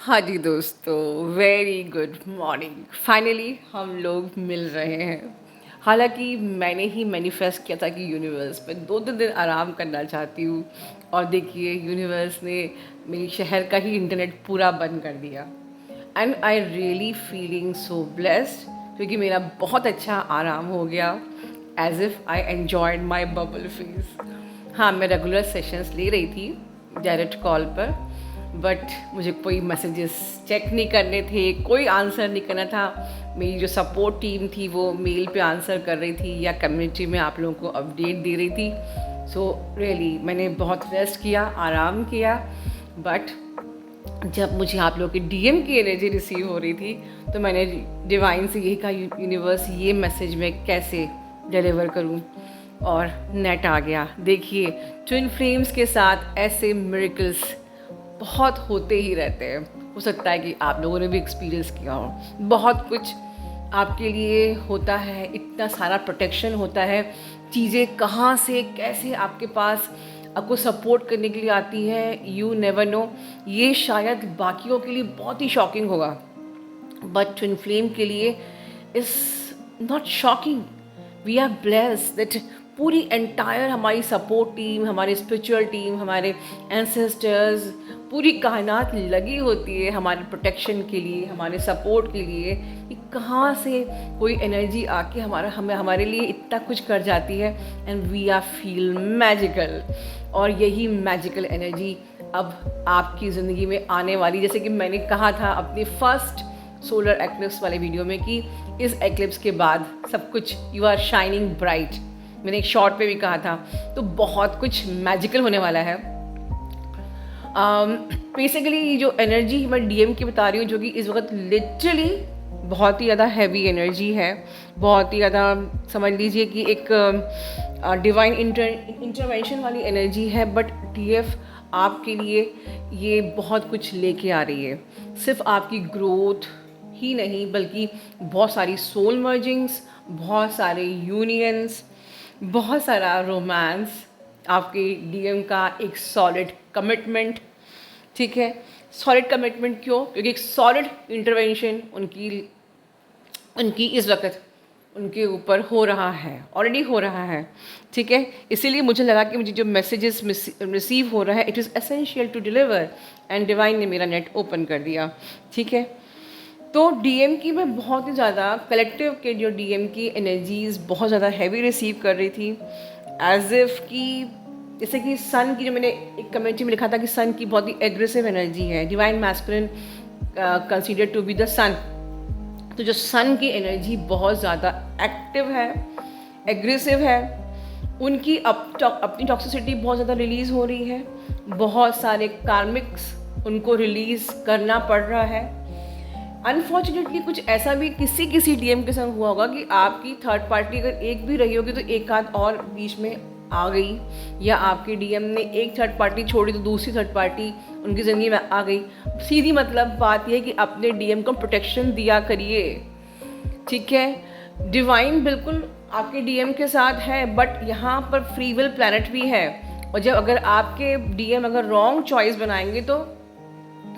हाँ जी दोस्तों, very good morning. Finally हम लोग मिल रहे हैं। हालांकि मैंने ही मैनिफेस्ट किया था कि यूनिवर्स में 2-3 दिन आराम करना चाहती हूँ, और देखिए यूनिवर्स ने मेरी शहर का ही इंटरनेट पूरा बंद कर दिया। And I really feeling so blessed, क्योंकि मेरा बहुत अच्छा आराम हो गया। As if I enjoyed my bubble phase. हाँ, मैं रेगुलर सेशंस ले रही थी डायरेक्ट कॉल पर, बट मुझे कोई मैसेजेस चेक नहीं करने थे, कोई आंसर नहीं करना था। मेरी जो सपोर्ट टीम थी वो मेल पे आंसर कर रही थी या कम्युनिटी में आप लोगों को अपडेट दे रही थी। सो रियली मैंने बहुत रेस्ट किया, आराम किया। बट जब मुझे आप लोगों की डीएम की एनर्जी रिसीव हो रही थी, तो मैंने डिवाइन से यही कहा, यूनिवर्स ये मैसेज मैं कैसे डिलीवर करूं। और नेट आ गया। देखिए, ट्विन फ्लेम्स के साथ ऐसे मिरेकल्स बहुत होते ही रहते हैं। हो सकता है कि आप लोगों ने भी एक्सपीरियंस किया हो। बहुत कुछ आपके लिए होता है, इतना सारा प्रोटेक्शन होता है, चीज़ें कहाँ से कैसे आपके पास आपको सपोर्ट करने के लिए आती है, यू नेवर नो। ये शायद बाकियों के लिए बहुत ही शॉकिंग होगा, बट ट्विन फ्लेम के लिए is not shocking. We are blessed that पूरी एंटायर हमारी सपोर्ट टीम, हमारी स्पिरिचुअल टीम, हमारे एंसेस्टर्स, पूरी कायनात लगी होती है हमारे प्रोटेक्शन के लिए, हमारे सपोर्ट के लिए। कि कहाँ से कोई एनर्जी आके हमारे लिए इतना कुछ कर जाती है, and we are feel magical. और यही मैजिकल एनर्जी अब आपकी ज़िंदगी में आने वाली, जैसे कि मैंने कहा था अपनी फर्स्ट सोलर एक्लिप्स वाले वीडियो में कि इस एक्लिप्स के बाद सब कुछ यू आर शाइनिंग ब्राइट। मैंने एक शॉर्ट पे भी कहा था। तो बहुत कुछ मैजिकल होने वाला है। बेसिकली जो एनर्जी मैं डीएम की बता रही हूँ, जो कि इस वक्त लिटरली बहुत ही ज़्यादा हैवी एनर्जी है, बहुत ही ज़्यादा समझ लीजिए कि एक डिवाइन इंटरवेंशन वाली एनर्जी है। बट डीएफ आपके लिए ये बहुत कुछ लेके आ रही है। सिर्फ आपकी ग्रोथ ही नहीं, बल्कि बहुत सारी सोल मर्जिंग्स, बहुत सारे यूनियंस, बहुत सारा रोमांस, आपके डीएम का एक सॉलिड कमिटमेंट। ठीक है, सॉलिड कमिटमेंट क्यों? क्योंकि एक सॉलिड इंटरवेंशन उनकी उनकी इस वक्त उनके ऊपर हो रहा है, ऑलरेडी हो रहा है। ठीक है, इसीलिए मुझे लगा कि मुझे जो मैसेजेस रिसीव हो रहा है, it is essential to deliver, and divine ने मेरा नेट ओपन कर दिया। ठीक है, तो डीएम की मैं बहुत ही ज़्यादा कलेक्टिव के जो डीएम की एनर्जीज़ बहुत ज़्यादा हैवी रिसीव कर रही थी। एज इफ़ कि जैसे कि सन की, जो मैंने एक कमेंट्री में लिखा था कि सन की बहुत ही एग्रेसिव एनर्जी है, divine masculine consider to be the sun. तो जो सन की एनर्जी बहुत ज़्यादा एक्टिव है, एग्रेसिव है, उनकी अपनी टॉक्सिसिटी बहुत ज़्यादा रिलीज़ हो रही है। बहुत सारे कार्मिक्स उनको रिलीज़ करना पड़ रहा है। अनफॉर्चुनेटली कुछ ऐसा भी किसी किसी डीएम के संग हुआ होगा कि आपकी थर्ड पार्टी अगर एक भी रही होगी तो एक आध और बीच में आ गई, या आपके डीएम ने एक थर्ड पार्टी छोड़ी तो दूसरी थर्ड पार्टी उनकी ज़िंदगी में आ गई। सीधी मतलब बात यह है कि अपने डीएम को प्रोटेक्शन दिया करिए। ठीक है, डिवाइन बिल्कुल आपके डीएम के साथ है, बट यहाँ पर फ्री विल प्लैनेट भी है। और जब अगर आपके डीएम अगर रॉन्ग चॉइस बनाएंगे तो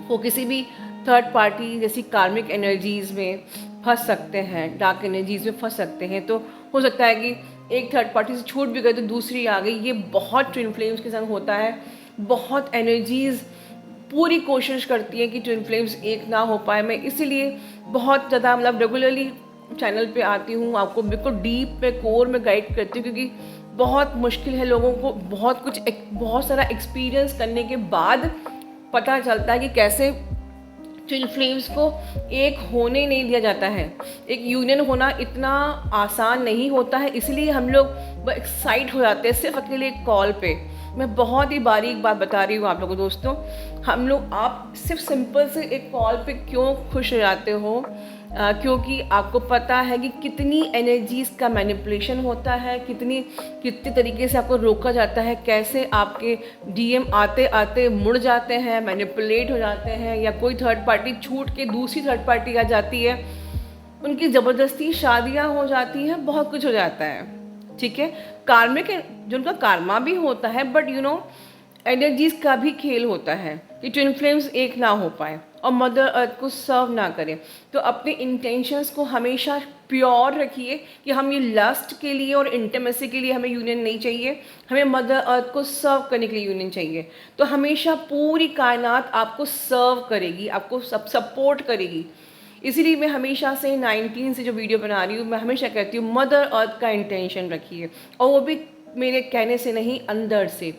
वो किसी भी थर्ड पार्टी जैसी कार्मिक एनर्जीज़ में फंस सकते हैं, डार्क एनर्जीज़ में फंस सकते हैं। तो हो सकता है कि एक थर्ड पार्टी से छूट भी गई तो दूसरी आ गई। ये बहुत ट्विन फ्लेम्स के संग होता है। बहुत एनर्जीज़ पूरी कोशिश करती हैं कि ट्विन फ्लेम्स एक ना हो पाए। मैं इसीलिए बहुत ज़्यादा मतलब रेगुलरली चैनल पे आती हूँ, आपको बिल्कुल डीप में कोर में गाइड करती हूँ, क्योंकि बहुत मुश्किल है लोगों को बहुत सारा एक्सपीरियंस करने के बाद पता चलता है कि कैसे ट्विन फ्लेम्स को एक होने नहीं दिया जाता है। एक यूनियन होना इतना आसान नहीं होता है, इसलिए हम लोग एक्साइट हो जाते हैं सिर्फ अकेले एक कॉल पे। मैं बहुत ही बारीक बात बता रही हूँ आप लोगों दोस्तों। हम लोग आप सिर्फ सिंपल से एक कॉल पे क्यों खुश हो जाते हो? क्योंकि आपको पता है कि कितनी एनर्जीज़ का मैनिपुलेशन होता है, कितने तरीके से आपको रोका जाता है, कैसे आपके डीएम आते आते मुड़ जाते हैं, मैनिपुलेट हो जाते हैं, या कोई थर्ड पार्टी छूट के दूसरी थर्ड पार्टी आ जाती है, उनकी ज़बरदस्ती शादियाँ हो जाती हैं, बहुत कुछ हो जाता है। ठीक है, कार्मिक जो उनका कार्मा भी होता है, बट एनर्जीज का भी खेल होता है कि ट्विन फ्लेम्स एक ना हो पाए और मदर अर्थ को सर्व ना करें। तो अपने इंटेंशंस को हमेशा प्योर रखिए कि हम ये लस्ट के लिए और इंटीमेसी के लिए हमें यूनियन नहीं चाहिए, हमें मदर अर्थ को सर्व करने के लिए यूनियन चाहिए। तो हमेशा पूरी कायनात आपको सर्व करेगी, आपको सपोर्ट करेगी। इसीलिए मैं हमेशा से 19 से जो वीडियो बना रही हूँ, मैं हमेशा कहती हूँ मदर अर्थ का इंटेंशन रखिए, और वो भी मेरे कहने से नहीं, अंदर से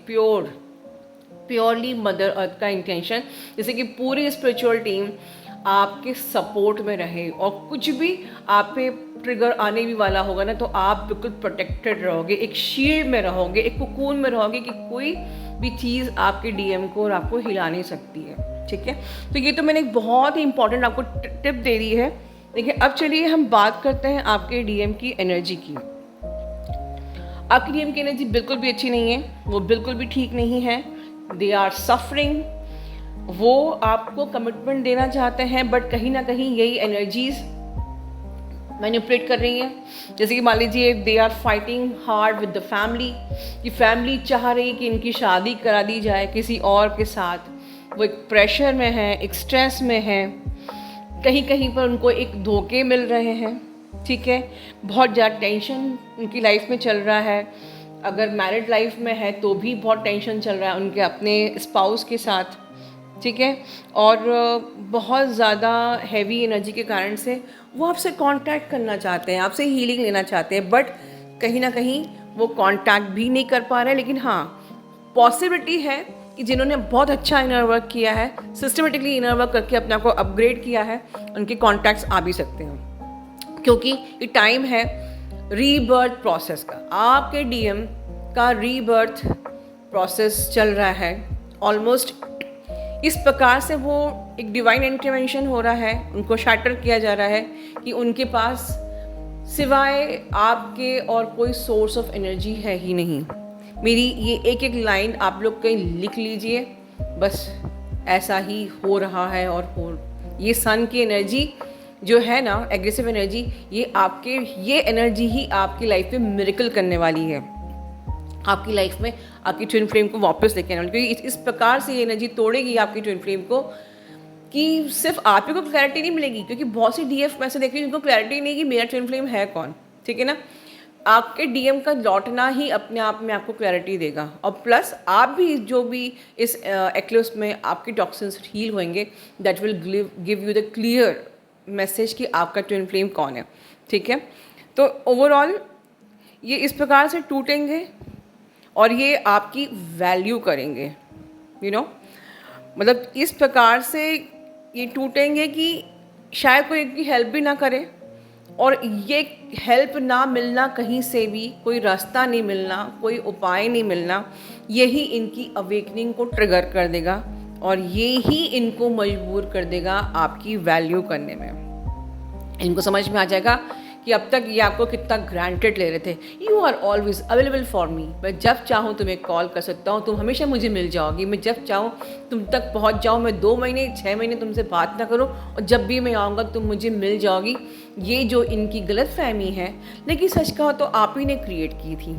प्योरली मदर अर्थ का इंटेंशन, जैसे कि पूरी स्पिरिचुअल टीम आपके सपोर्ट में रहे, और कुछ भी आप पे ट्रिगर आने भी वाला होगा ना, तो आप बिल्कुल प्रोटेक्टेड रहोगे, एक शील्ड में रहोगे, एक कुकून में रहोगे कि कोई भी चीज़ आपके डीएम को और आपको हिला नहीं सकती है। ठीक है, तो ये तो मैंने एक बहुत ही इंपॉर्टेंट आपको टिप दे दी है। देखिए, अब चलिए हम बात करते हैं आपके डीएम की एनर्जी की। आपकी डीएम की एनर्जी बिल्कुल भी अच्छी नहीं है, वो बिल्कुल भी ठीक नहीं है। दे आर सफरिंग, वो आपको कमिटमेंट देना चाहते हैं, बट कहीं ना कहीं यही एनर्जीज मैनिपुलेट कर रही हैं। जैसे कि मान लीजिए they are fighting hard with the family, कि फैमिली चाह रही है कि इनकी शादी करा दी जाए किसी और के साथ। वो एक प्रेशर में है, एक स्ट्रेस में है, कहीं कहीं पर उनको एक धोखे मिल रहे हैं। ठीक है, बहुत ज़्यादा टेंशन उनकी लाइफ में चल रहा है। अगर मैरिड लाइफ में है तो भी बहुत टेंशन चल रहा है उनके अपने स्पाउस के साथ। ठीक है, और बहुत ज़्यादा हैवी एनर्जी के कारण से वो आपसे कांटेक्ट करना चाहते हैं, आपसे हीलिंग लेना चाहते हैं, बट कहीं ना कहीं वो कांटेक्ट भी नहीं कर पा रहे हैं। लेकिन हाँ, पॉसिबिलिटी है कि जिन्होंने बहुत अच्छा इनर वर्क किया है, सिस्टमेटिकली इनर वर्क करके अपने आप को अपग्रेड किया है, उनके कॉन्टैक्ट्स आ भी सकते हैं, क्योंकि ये टाइम है रीबर्थ प्रोसेस का। आपके डीएम का रीबर्थ प्रोसेस चल रहा है ऑलमोस्ट। इस प्रकार से वो एक डिवाइन इंटरवेंशन हो रहा है, उनको शैटर किया जा रहा है कि उनके पास सिवाय आपके और कोई सोर्स ऑफ एनर्जी है ही नहीं। मेरी ये एक एक लाइन आप लोग कहीं लिख लीजिए, बस ऐसा ही हो रहा है। और ये सन की एनर्जी जो है ना, एग्रेसिव एनर्जी, ये एनर्जी ही आपकी लाइफ में मिरेकल करने वाली है, आपकी लाइफ में आपकी ट्विन फ्लेम को वापस लेके आने वाली। क्योंकि इस प्रकार से ये एनर्जी तोड़ेगी आपकी ट्विन फ्लेम को कि सिर्फ आप ही को क्लैरिटी नहीं मिलेगी, क्योंकि बहुत सी डीएफ मैं से देख रही हूँ जिनको क्लैरिटी नहीं कि मेरा ट्विन फ्लेम है कौन। ठीक है ना, आपके डीएम का लौटना ही अपने आप में आपको क्लैरिटी देगा। और प्लस आप भी जो भी इस एक्लिप्स में आपके टॉक्सिन्स हील होंगे, that will give you the clear message कि आपका ट्विन फ्लेम कौन है। ठीक है, तो ओवरऑल ये इस प्रकार से टूटेंगे और ये आपकी वैल्यू करेंगे, यू नो, मतलब इस प्रकार से ये टूटेंगे कि शायद कोई इनकी हेल्प भी ना करे, और ये हेल्प ना मिलना, कहीं से भी कोई रास्ता नहीं मिलना, कोई उपाय नहीं मिलना, यही इनकी अवेकनिंग को ट्रिगर कर देगा और ये ही इनको मजबूर कर देगा आपकी वैल्यू करने में। इनको समझ में आ जाएगा कि अब तक ये आपको कितना ग्रांटेड ले रहे थे। You are always available for me, मैं जब चाहूँ तुम्हें कॉल कर सकता हूँ, तुम हमेशा मुझे मिल जाओगी, मैं जब चाहूँ तुम तक पहुँच जाऊँ, मैं 2 महीने 6 महीने तुमसे बात ना करूँ, और जब भी मैं आऊँगा तुम मुझे मिल जाओगी। ये जो इनकी गलतफहमी है, लेकिन सच कहो तो आप ही ने क्रिएट की थी,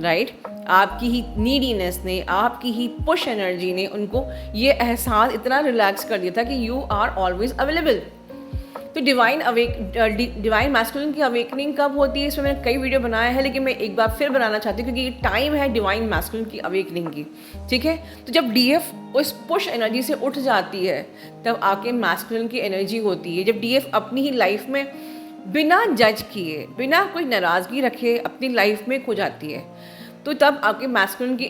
राइट? आपकी ही नीडीनेस ने, आपकी ही पुश एनर्जी ने उनको ये एहसास इतना रिलैक्स कर दिया था कि यू आर ऑलवेज अवेलेबल। तो डिवाइन मैस्कुलिन की अवेकनिंग कब होती है, इसमें मैंने कई वीडियो बनाया है, लेकिन मैं एक बार फिर बनाना चाहती हूँ क्योंकि ये टाइम है डिवाइन मैस्कुलिन की अवेकनिंग की। ठीक है, तो जब डीएफ उस पुश एनर्जी से उठ जाती है, तब आके मैस्कुलिन की एनर्जी होती है। जब डीएफ अपनी ही लाइफ में बिना जज किए, बिना कोई नाराज़गी रखे अपनी लाइफ में खो जाती है, तो तब आपके मैस्कुलिन की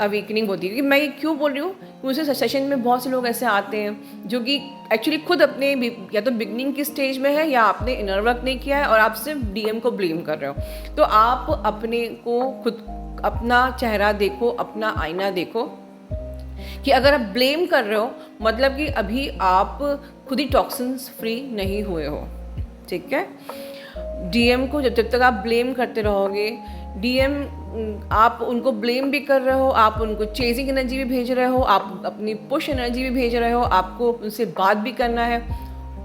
अवेकनिंग होती है। क्योंकि मैं ये क्यों बोल रही हूँ, मुझे सेशन में बहुत से लोग ऐसे आते हैं जो कि एक्चुअली खुद अपने या तो बिगनिंग की स्टेज में है, या आपने इनर वर्क नहीं किया है और आप सिर्फ डीएम को ब्लेम कर रहे हो। तो आप अपने को खुद, अपना चेहरा देखो, अपना आईना देखो, कि अगर आप ब्लेम कर रहे हो मतलब कि अभी आप खुद ही टॉक्सिन्स फ्री नहीं हुए हो। ठीक है, डीएम को जब तक आप ब्लेम करते रहोगे, डीएम आप उनको ब्लेम भी कर रहे हो, आप उनको चेजिंग एनर्जी भी भेज रहे हो, आप अपनी पुश एनर्जी भी भेज रहे हो, आपको उनसे बात भी करना है,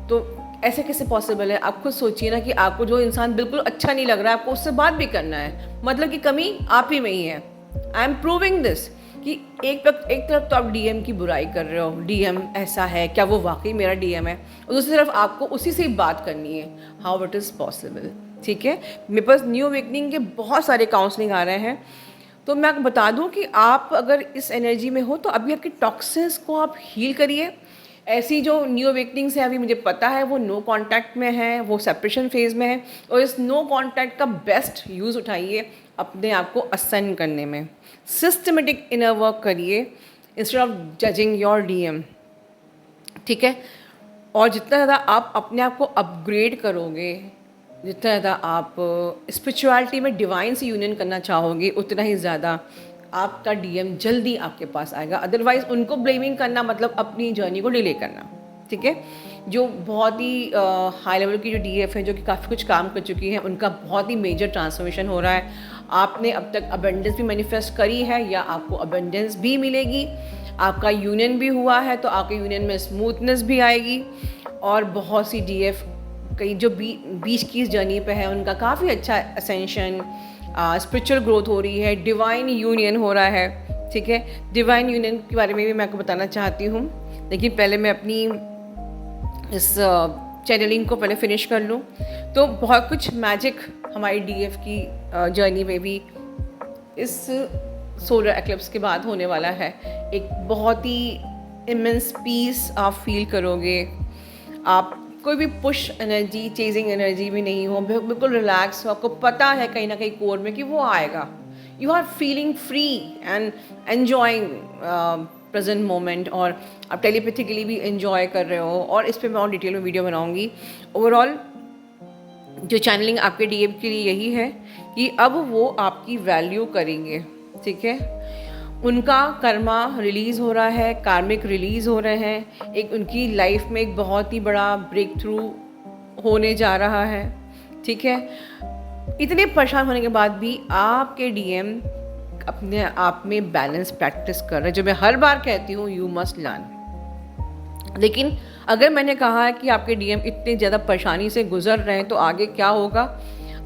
तो ऐसे कैसे पॉसिबल है? आप खुद सोचिए ना कि आपको जो इंसान बिल्कुल अच्छा नहीं लग रहा है, आपको उससे बात भी करना है, मतलब कि कमी आप ही में ही है। आई एम प्रूविंग दिस कि एक तरफ तो आप डीएम की बुराई कर रहे हो, डीएम ऐसा है, क्या वो वाकई मेरा डीएम है, और दूसरी तरफ आपको उसी से ही बात करनी है। How it is possible? ठीक है, मेरे पास न्यू अवेकनिंग के बहुत सारे काउंसलिंग आ रहे हैं। तो मैं आपको बता दूं कि आप अगर इस एनर्जी में हो तो अभी आपके टॉक्सिन्स को आप हील करिए। ऐसी जो न्यू अवेकनिंग्स है, अभी मुझे पता है वो नो कांटेक्ट में है, वो सेपरेशन फेज में है, और इस नो कांटेक्ट का बेस्ट यूज़ उठाइए अपने आप को असेंड करने में। सिस्टमेटिक इनर वर्क करिए instead of judging your DM. ठीक है, और जितना ज़्यादा आप अपने आप को अपग्रेड करोगे, जितना ज़्यादा आप स्पिरिचुअलिटी में डिवाइन से यूनियन करना चाहोगे, उतना ही ज़्यादा आपका डीएम जल्दी आपके पास आएगा। अदरवाइज़ उनको ब्लेमिंग करना मतलब अपनी जर्नी को डिले करना। ठीक है, जो बहुत ही हाई लेवल की जो डीएफ है, जो कि काफ़ी कुछ काम कर चुकी हैं, उनका बहुत ही मेजर ट्रांसफॉर्मेशन हो रहा है। आपने अब तक अबेंडेंस भी मैनिफेस्ट करी है या आपको अबेंडेंस भी मिलेगी। आपका यूनियन भी हुआ है तो आपके यूनियन में स्मूथनेस भी आएगी। और बहुत सी डीएफ कई जो बीच की इस जर्नी पे है, उनका काफ़ी अच्छा असेंशन, स्पिरिचुअल ग्रोथ हो रही है, डिवाइन यूनियन हो रहा है। ठीक है, डिवाइन यूनियन के बारे में भी मैं आपको बताना चाहती हूँ, लेकिन पहले मैं अपनी इस चैनलिंग को पहले फिनिश कर लूँ। तो बहुत कुछ मैजिक हमारी डीएफ की जर्नी में भी इस सोलर एक्लिप्स के बाद होने वाला है। एक बहुत ही इमेंस पीस आप फील करोगे। आप कोई भी पुश एनर्जी, चेजिंग एनर्जी भी नहीं हो, बिल्कुल रिलैक्स हो। आपको पता है कहीं ना कहीं कोर में कि वो आएगा। You are feeling free and enjoying present moment, और आप टेलीपैथिकली भी एंजॉय कर रहे हो। और इस पर मैं और डिटेल में वीडियो बनाऊंगी। ओवरऑल जो चैनलिंग आपके डीएम के लिए यही है कि अब वो आपकी वैल्यू करेंगे। ठीक है, उनका कर्मा रिलीज़ हो रहा है, कार्मिक रिलीज़ हो रहे हैं। एक उनकी लाइफ में एक बहुत ही बड़ा ब्रेक थ्रू होने जा रहा है। ठीक है, इतने परेशान होने के बाद भी आपके डीएम अपने आप में बैलेंस प्रैक्टिस कर रहे हैं, जो मैं हर बार कहती हूँ, यू मस्ट लर्न। लेकिन अगर मैंने कहा है कि आपके डीएम इतने ज़्यादा परेशानी से गुजर रहे हैं, तो आगे क्या होगा?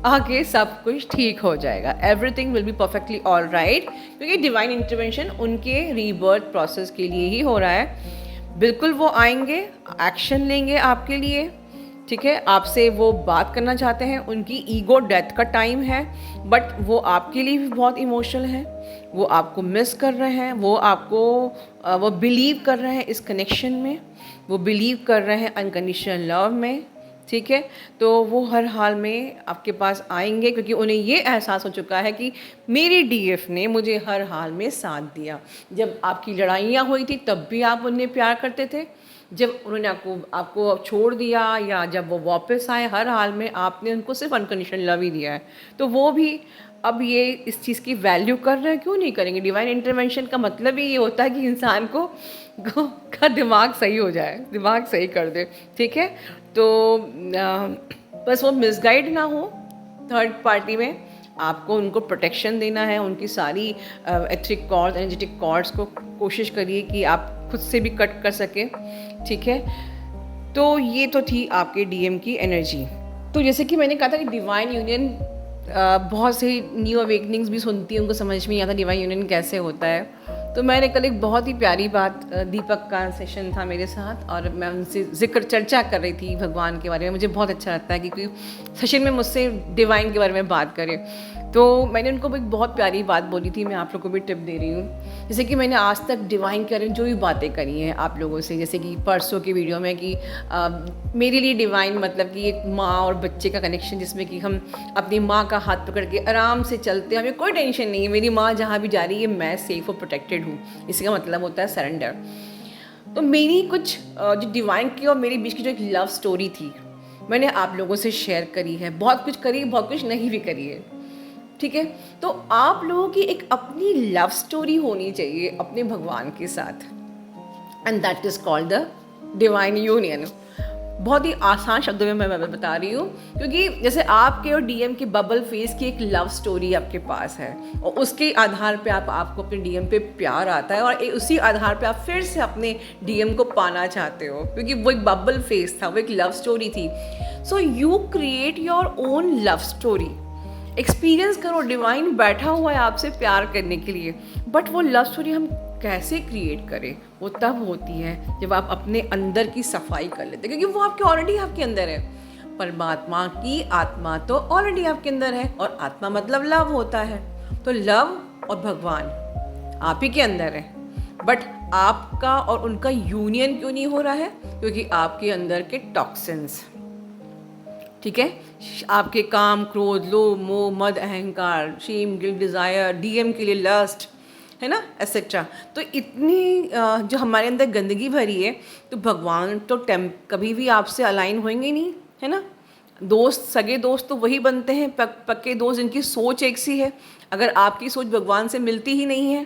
आगे सब कुछ ठीक हो जाएगा। Everything will be perfectly all right, क्योंकि डिवाइन इंटरवेंशन उनके रीबर्थ प्रोसेस के लिए ही हो रहा है। बिल्कुल वो आएंगे, एक्शन लेंगे आपके लिए। ठीक है, आपसे वो बात करना चाहते हैं। उनकी ईगो डेथ का टाइम है, बट वो आपके लिए भी बहुत इमोशनल है। वो आपको मिस कर रहे हैं, वो बिलीव कर रहे हैं इस कनेक्शन में, वो बिलीव कर रहे हैं अनकंडीशनल लव में। ठीक है, तो वो हर हाल में आपके पास आएंगे, क्योंकि उन्हें ये एहसास हो चुका है कि मेरी डीएफ ने मुझे हर हाल में साथ दिया। जब आपकी लड़ाइयाँ हुई थी तब भी आप उन्हें प्यार करते थे, जब उन्होंने आपको छोड़ दिया या जब वो वापस आए, हर हाल में आपने उनको सिर्फ अनकंडीशनल लव ही दिया है। तो वो भी अब ये इस चीज़ की वैल्यू कर रहे हैं, क्यों नहीं करेंगे? डिवाइन इंटरवेंशन का मतलब ही ये होता है कि इंसान का दिमाग सही हो जाए, दिमाग सही कर दे। ठीक है, तो बस वो मिसगाइड ना हो थर्ड पार्टी में। आपको उनको प्रोटेक्शन देना है, उनकी सारी एथिक कॉर्ड्स, एनर्जेटिक कॉर्ड्स को कोशिश करिए कि आप खुद से भी कट कर सके। ठीक है, तो ये तो थी आपके डीएम की एनर्जी। तो जैसे कि मैंने कहा था कि डिवाइन यूनियन, बहुत से न्यू अवेकनिंग्स भी सुनती हैं, उनको समझ में नहीं आता डिवाइन यूनियन कैसे होता है। तो मैंने कल एक बहुत ही प्यारी बात, दीपक का सेशन था मेरे साथ, और मैं उनसे चर्चा कर रही थी भगवान के बारे में। मुझे बहुत अच्छा लगता है कि कोई सेशन में मुझसे डिवाइन के बारे में बात करे। तो मैंने उनको एक बहुत प्यारी बात बोली थी, मैं आप लोगों को भी टिप दे रही हूँ। जैसे कि मैंने आज तक डिवाइन के बारे में जो भी बातें करी हैं आप लोगों से, जैसे कि परसों की वीडियो में कि मेरे लिए डिवाइन मतलब कि एक माँ और बच्चे का कनेक्शन, जिसमें कि हम अपनी माँ का हाथ पकड़ के आराम से चलते हैं, हमें कोई टेंशन नहीं है, मेरी माँ जहाँ भी जा रही है मैं सेफ और प्रोटेक्टेड हूँ। इसका मतलब होता है सरेंडर। तो मेरी कुछ जो डिवाइन की और मेरे बीच की जो एक लव स्टोरी थी, मैंने आप लोगों से शेयर करी है। बहुत कुछ करी, बहुत कुछ नहीं भी करी है। ठीक है, तो आप लोगों की एक अपनी लव स्टोरी होनी चाहिए अपने भगवान के साथ, and that is called the divine union. बहुत ही आसान शब्दों में मैं बता रही हूँ, क्योंकि जैसे आपके और डीएम की बबल फेस की एक लव स्टोरी आपके पास है, और उसके आधार पे आपको अपने डीएम पे प्यार आता है, और उसी आधार पे आप फिर से अपने डीएम को पाना चाहते हो, क्योंकि वो एक बबल फेस था, वो एक लव स्टोरी थी। So you create your own love story experience करो, डिवाइन बैठा हुआ है आपसे प्यार करने के लिए। बट वो लव स्टोरी हम कैसे क्रिएट करें, वो तब होती है जब आप अपने अंदर की सफाई कर लेते हैं, क्योंकि वो आपके ऑलरेडी आपके अंदर है। परमात्मा की आत्मा तो ऑलरेडी आपके अंदर है, और आत्मा मतलब लव होता है। तो लव और भगवान आप ही के अंदर है, बट आपका और उनका यूनियन क्यों नहीं हो रहा है? क्योंकि आपके अंदर के टॉक्सिन्स, ठीक है, आपके काम, क्रोध, लोभ, मोह, मद, अहंकार, शेम, गिल्ट, डिज़ायर, डीएम के लिए लस्ट, है ना, एसेट्रा। तो इतनी जो हमारे अंदर गंदगी भरी है, तो भगवान तो कभी भी आपसे अलाइन होंगे नहीं, है ना। दोस्त, सगे दोस्त तो वही बनते हैं, पक्के दोस्त जिनकी सोच एक सी है। अगर आपकी सोच भगवान से मिलती ही नहीं है,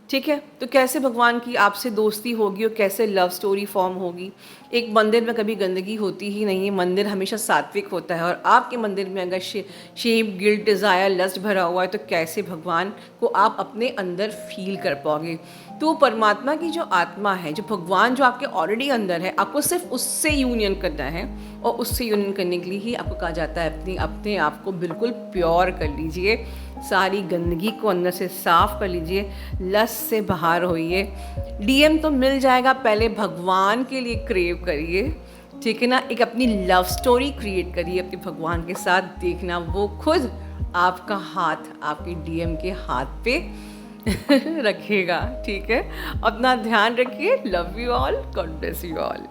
ठीक है, तो कैसे भगवान की आपसे दोस्ती होगी और कैसे लव स्टोरी फॉर्म होगी? एक मंदिर में कभी गंदगी होती ही नहीं है, मंदिर हमेशा सात्विक होता है। और आपके मंदिर में अगर शेम, गिल्ट, डिज़ायर, लस्ट भरा हुआ है, तो कैसे भगवान को आप अपने अंदर फील कर पाओगे? तो परमात्मा की जो आत्मा है, जो भगवान जो आपके ऑलरेडी अंदर है, आपको सिर्फ उससे यूनियन करना है। और उससे यूनियन करने के लिए ही आपको कहा जाता है अपने आप को बिल्कुल प्योर कर लीजिए, सारी गंदगी को अंदर से साफ कर लीजिए, लस्ट से बाहर होइए। डीएम तो मिल जाएगा, पहले भगवान के लिए क्रेव करिए, ठीक है ना। एक अपनी लव स्टोरी क्रिएट करिए अपने भगवान के साथ, देखना वो खुद आपका हाथ आपके डीएम के हाथ पे रखेगा, ठीक है। अपना ध्यान रखिए। Love you all, God bless you all.